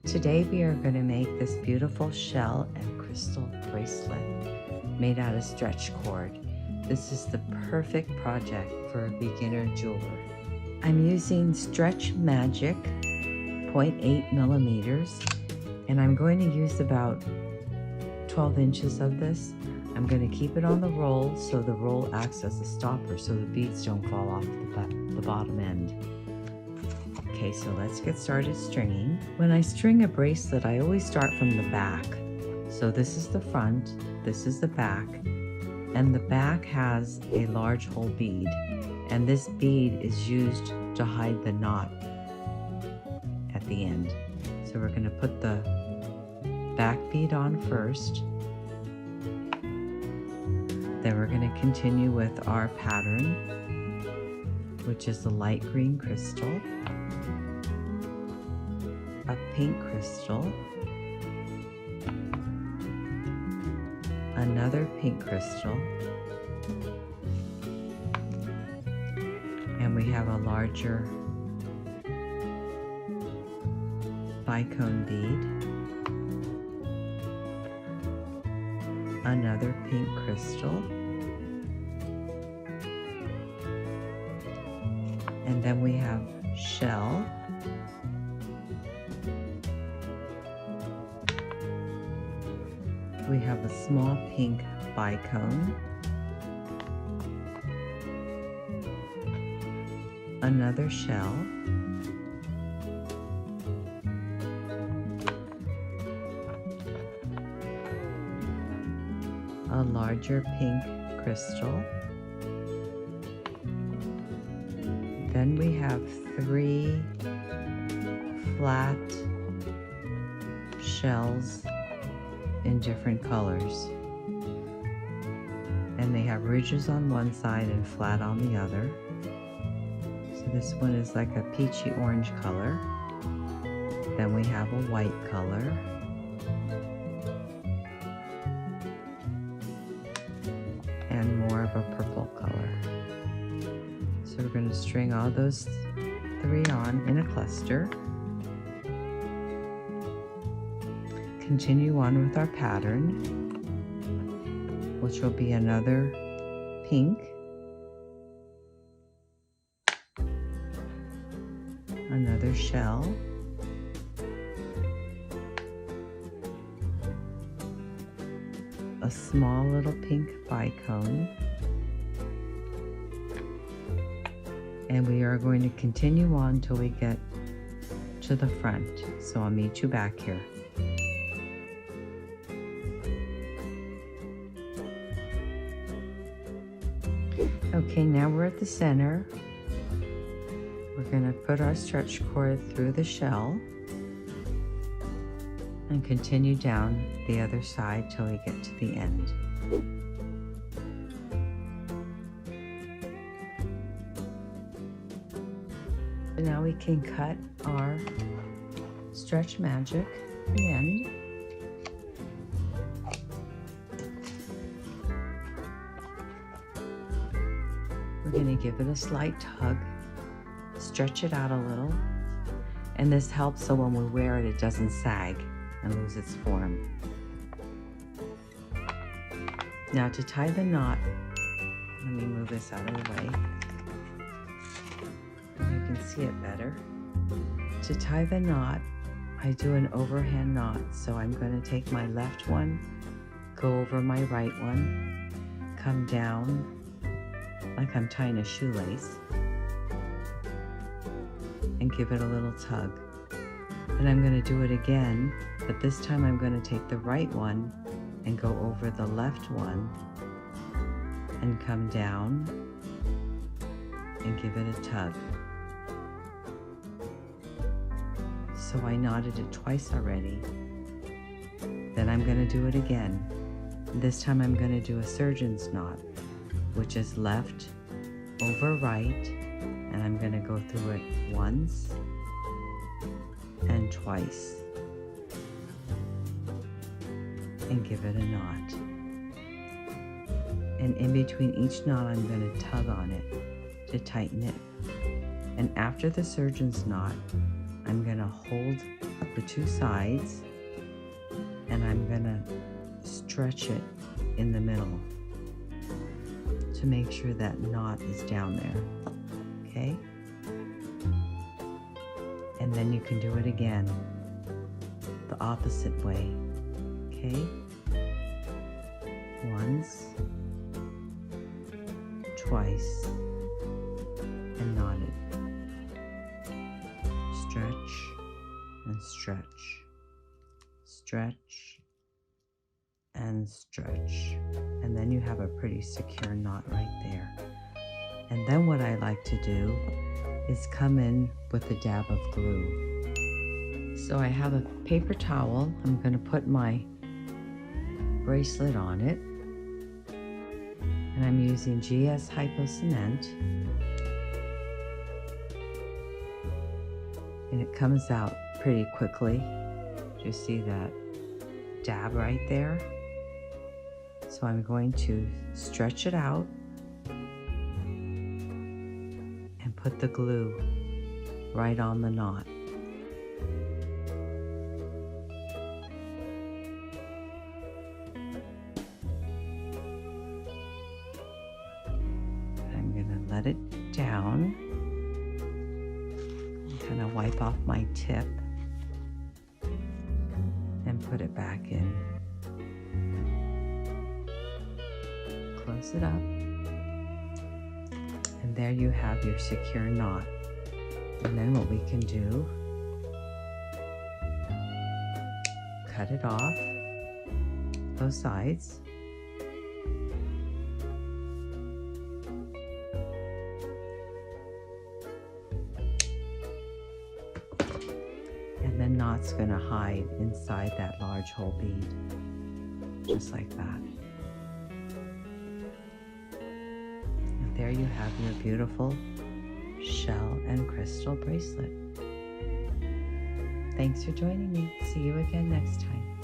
Today we are going to make this beautiful shell and crystal bracelet made out of stretch cord. This is the perfect project for a beginner jeweler. I'm using Stretch Magic 0.8 millimeters, and I'm going to use about 12 inches of this. I'm going to keep it on the roll so the roll acts as a stopper so the beads don't fall off the bottom end. Okay, so let's get started stringing. When I string a bracelet, I always start from the back. So this is the front, this is the back, and the back has a large hole bead, and this bead is used to hide the knot at the end. So we're going to put the back bead on first. Then we're going to continue with our pattern, which is the light green crystal, a pink crystal, another pink crystal, and we have a larger bicone bead, another pink crystal, and then we have shell, we have a small pink bicone, another shell, a larger pink crystal, then we have 3 flat shells in different colors, and they have ridges on one side and flat on the other. So this one is like a peachy orange color. Then we have a white color, and more of a purple color. So we're going to string all those 3 on in a cluster. Continue on with our pattern, which will be another pink, another shell, a small little pink bicone, and we are going to continue on till we get to the front. So I'll meet you back here. Okay, now we're at the center. We're going to put our stretch cord through the shell and continue down the other side till we get to the end. So now we can cut our Stretch Magic at the end. We're going to give it a slight tug, stretch it out a little, and this helps so when we wear it, it doesn't sag and lose its form. Now to tie the knot, let me move this out of the way so you can see it better. To tie the knot, I do an overhand knot, so I'm going to take my left one, go over my right one, come down like I'm tying a shoelace, and give it a little tug. And I'm going to do it again, but this time I'm going to take the right one and go over the left one and come down and give it a tug. So I knotted it twice already. Then I'm going to do it again. This time I'm going to do a surgeon's knot, which is left over right, and I'm going to go through it once and twice and give it a knot. And in between each knot, I'm going to tug on it to tighten it. And after the surgeon's knot, I'm going to hold the two sides, and I'm gonna stretch it in the middle to make sure that knot is down there, okay? And then you can do it again the opposite way, okay? Once, twice, and knot it. Stretch and stretch, stretch and stretch, and then you have a pretty secure knot right there. And then what I like to do is come in with a dab of glue. So I have a paper towel. I'm going to put my bracelet on it, and I'm using GS Hypo Cement, and it comes out pretty quickly. Do you see that dab right there? So I'm going to stretch it out and put the glue right on the knot. I'm gonna let it down, kind of wipe off my tip and put it back in. Close it up, and there you have your secure knot. And then what we can do, cut it off, both sides, and then knot's going to hide inside that large hole bead, just like that. There you have your beautiful shell and crystal bracelet. Thanks for joining me. See you again next time.